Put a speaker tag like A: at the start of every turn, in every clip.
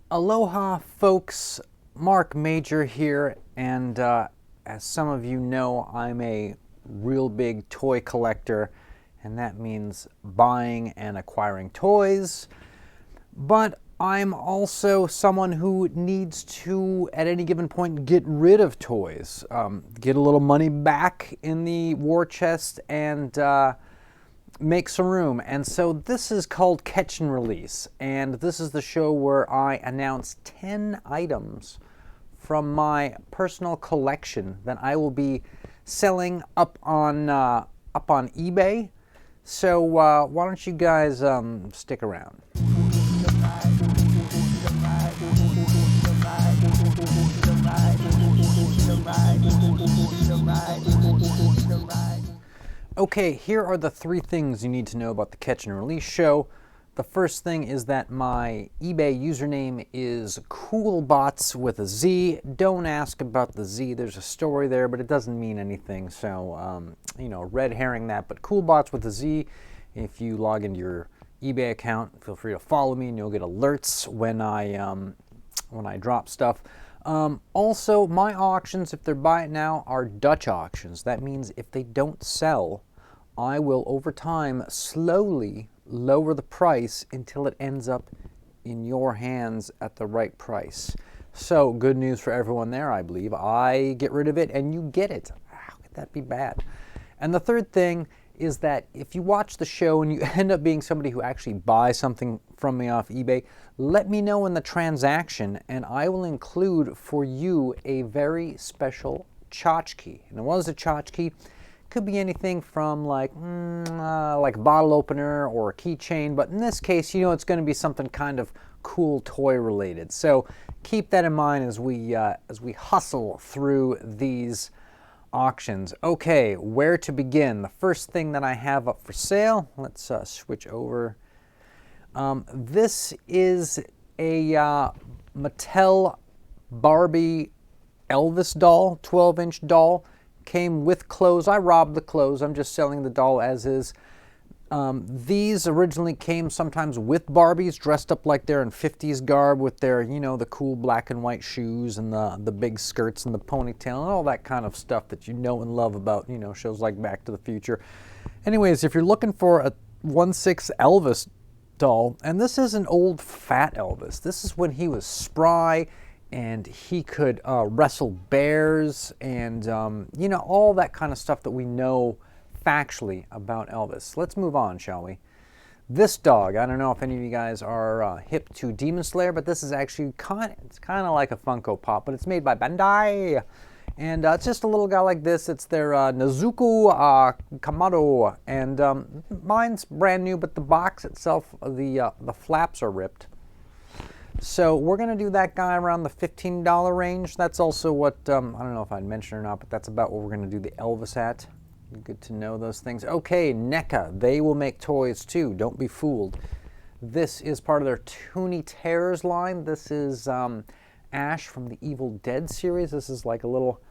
A: Aloha folks, Mark Major here, and as some of you know, I'm a real big toy collector, and that means buying and acquiring toys. But I'm also someone who needs to, at any given point, get rid of toys, get a little money back in the war chest, and make some room. And so this is called Catch and Release, and this is the show where I announce 10 items from my personal collection that I will be selling up on eBay. So why don't you guys stick around? Okay, here are the three things you need to know about the Catch and Release show. The first thing is that my eBay username is CoolBots with a Z. Don't ask about the Z. There's a story there, but it doesn't mean anything. So, red herring that. But CoolBots with a Z. If you log into your eBay account, feel free to follow me, and you'll get alerts when I drop stuff. Also, my auctions, if they're buy it now, are Dutch auctions. That means if they don't sell, I will, over time, slowly lower the price until it ends up in your hands at the right price. So, good news for everyone there, I believe. I get rid of it and you get it. How could that be bad? And the third thing is that if you watch the show and you end up being somebody who actually buys something from me off eBay, let me know in the transaction and I will include for you a very special tchotchke. And what is a tchotchke? Could be anything from like a bottle opener or a keychain, but in this case, it's going to be something kind of cool toy related. So keep that in mind as we hustle through these auctions. Okay, where to begin? The first thing that I have up for sale, let's switch over. This is a Mattel Barbie Elvis doll, 12-inch doll. Came with clothes. I robbed the clothes. I'm just selling the doll as is. These originally came sometimes with Barbies dressed up like they're in 50s garb with their, the cool black and white shoes and the big skirts and the ponytail and all that kind of stuff that you know and love about, shows like Back to the Future. Anyways, if you're looking for a 1/6 Elvis doll, and this is an old fat Elvis. This is when he was spry and he could wrestle bears and, all that kind of stuff that we know factually about Elvis. Let's move on, shall we? This dog, I don't know if any of you guys are hip to Demon Slayer, but this is actually it's kind of like a Funko Pop, but it's made by Bandai. And it's just a little guy like this. It's their Nezuko Kamado. And mine's brand new, but the box itself, the flaps are ripped. So we're going to do that guy around the $15 range. That's also what, I don't know if I'd mention or not, but that's about what we're going to do the Elvis at. Good to know those things. Okay, NECA. They will make toys too. Don't be fooled. This is part of their Toonie Terrors line. This is Ash from the Evil Dead series. This is like a little,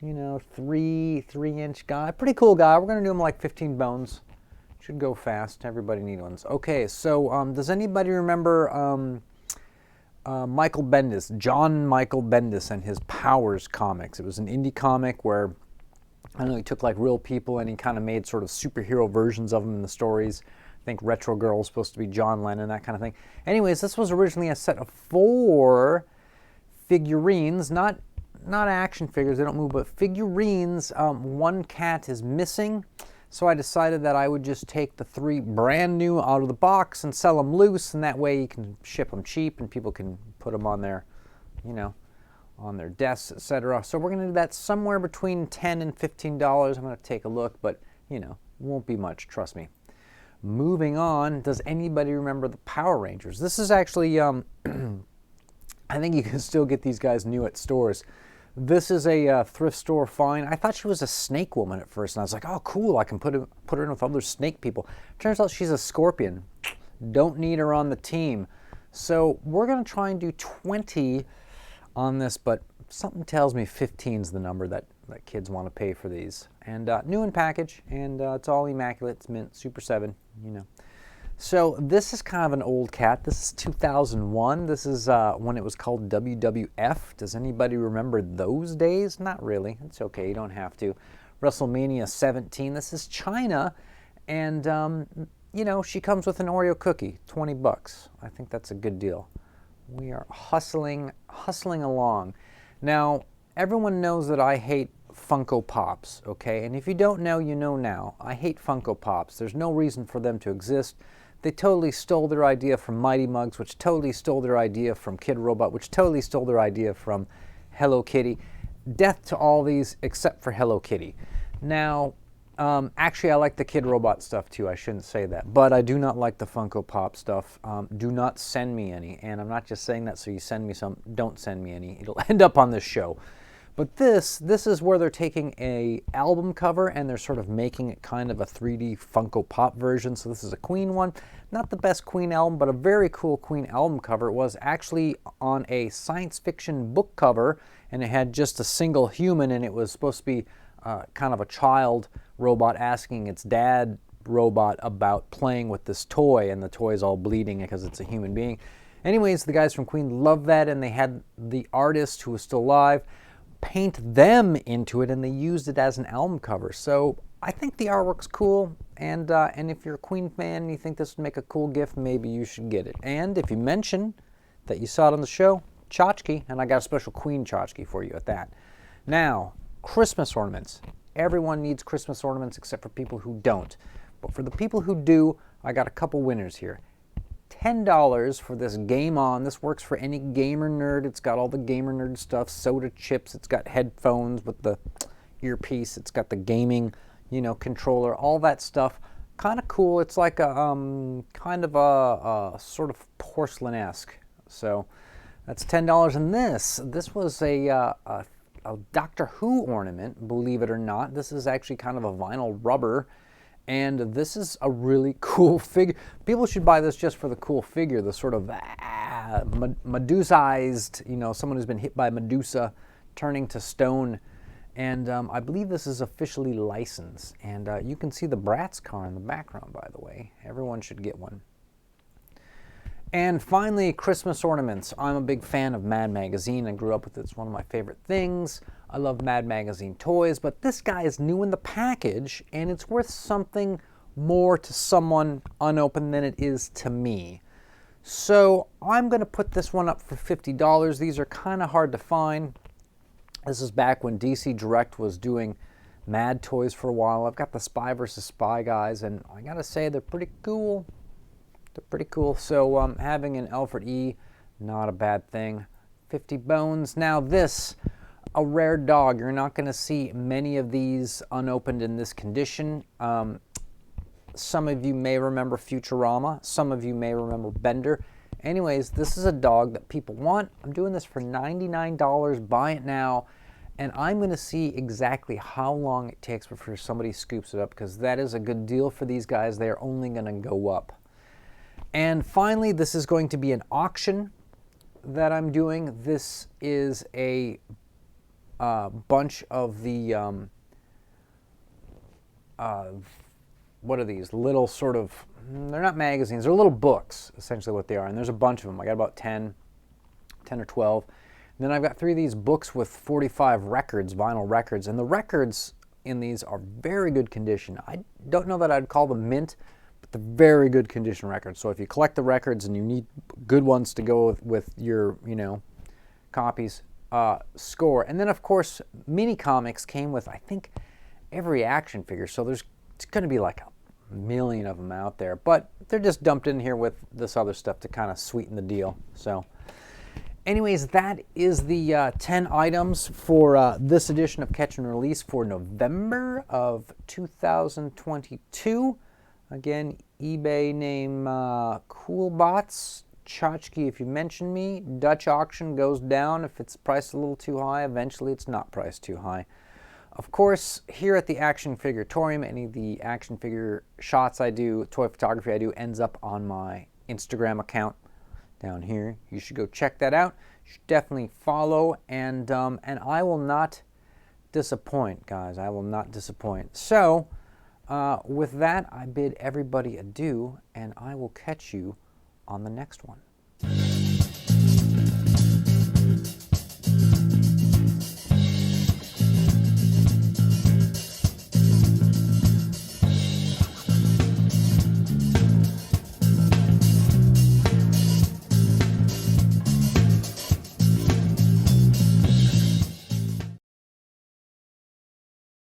A: 3-inch guy. Pretty cool guy. We're going to do him like 15 bones. Should go fast. Everybody needs ones. Okay, so does anybody remember Michael Bendis, John Michael Bendis and his Powers comics? It was an indie comic where, I don't know, he took like real people and he kind of made sort of superhero versions of them in the stories. I think Retro Girl was supposed to be John Lennon, that kind of thing. Anyways, this was originally a set of 4 figurines, not action figures, they don't move, but figurines. One cat is missing. So I decided that I would just take the 3 brand new out of the box and sell them loose, and that way you can ship them cheap and people can put them on their, on their desks, etc. So we're going to do that somewhere between $10 and $15. I'm going to take a look, but, won't be much, trust me. Moving on, does anybody remember the Power Rangers? This is actually, I think you can still get these guys new at stores. This is a thrift store find. I thought she was a snake woman at first, and I was like, oh, cool, I can put her in with other snake people. Turns out she's a scorpion. Don't need her on the team. So we're going to try and do 20 on this, but something tells me 15 is the number that kids want to pay for these. And new in package, and it's all immaculate. It's mint, Super 7, So this is kind of an old cat. This is 2001. This is when it was called WWF. Does anybody remember those days? Not really. It's okay. You don't have to. WrestleMania 17. This is China. And, you know, she comes with an Oreo cookie. 20 bucks. I think that's a good deal. We are hustling along. Now, everyone knows that I hate Funko Pops, okay? And if you don't know, you know now. I hate Funko Pops. There's no reason for them to exist. They totally stole their idea from Mighty Mugs, which totally stole their idea from Kid Robot, which totally stole their idea from Hello Kitty. Death to all these except for Hello Kitty. Now, actually, I like the Kid Robot stuff too. I shouldn't say that. But I do not like the Funko Pop stuff. Do not send me any. And I'm not just saying that so you send me some. Don't send me any. It'll end up on this show. But this is where they're taking a album cover and they're sort of making it kind of a 3D Funko Pop version. So this is a Queen one. Not the best Queen album, but a very cool Queen album cover. It was actually on a science fiction book cover, and it had just a single human, and it was supposed to be kind of a child robot asking its dad robot about playing with this toy, and the toy is all bleeding because it's a human being. Anyways, the guys from Queen loved that, and they had the artist who was still alive paint them into it, and they used it as an album cover. So I think the artwork's cool, and if you're a Queen fan and you think this would make a cool gift, maybe you should get it. And if you mention that you saw it on the show, tchotchke, and I got a special Queen tchotchke for you at that. Now, Christmas ornaments. Everyone needs Christmas ornaments except for people who don't. But for the people who do, I got a couple winners here. $10 for this Game On. This works for any gamer nerd. It's got all the gamer nerd stuff, soda chips. It's got headphones with the earpiece. It's got the gaming, you know, controller, all that stuff. Kind of cool. It's like a kind of a sort of porcelain-esque. So that's $10. And this was a Doctor Who ornament, believe it or not. This is actually kind of a vinyl rubber. And this is a really cool figure. People should buy this just for the cool figure, the sort of Medusa-ized, you know, someone who's been hit by Medusa turning to stone. And I believe this is officially licensed. And you can see the Bratz car in the background, by the way. Everyone should get one. And finally, Christmas ornaments. I'm a big fan of Mad Magazine. I grew up with it. It's one of my favorite things. I love Mad Magazine toys, but this guy is new in the package, and it's worth something more to someone unopened than it is to me. So I'm going to put this one up for $50. These are kind of hard to find. This is back when DC Direct was doing Mad toys for a while. I've got the Spy vs. Spy guys, and I got to say they're pretty cool. They're pretty cool. So having an Alfred E, not a bad thing. 50 bones. Now this, a rare dog. You're not going to see many of these unopened in this condition. Some of you may remember Futurama. Some of you may remember Bender. Anyways, this is a dog that people want. I'm doing this for $99. Buy it now. And I'm going to see exactly how long it takes before somebody scoops it up, because that is a good deal for these guys. They're only going to go up. And finally, this is going to be an auction that I'm doing. This is a bunch of the, what are these? Little sort of, they're not magazines, they're little books, essentially what they are. And there's a bunch of them. I got about 10 or 12. And then I've got 3 of these books with 45 records, vinyl records. And the records in these are very good condition. I don't know that I'd call them mint, but they're very good condition records. So if you collect the records and you need good ones to go with your, you know, copies, score. And then, of course, mini comics came with, I think, every action figure. So there's going to be like a million of them out there. But they're just dumped in here with this other stuff to kind of sweeten the deal. So anyways, that is the 10 items for this edition of Catch and Release for November of 2022. Again, eBay name Coolbots. Tchotchke if you mention me. Dutch auction goes down if it's priced a little too high. Eventually it's not priced too high. Of course, here at the Action Figuratorium, any of the action figure shots I do, toy photography I do, ends up on my Instagram account down here. You should go check that out. You should definitely follow, and I will not disappoint, guys. I will not disappoint. So, With that, I bid everybody adieu, and I will catch you on the next one.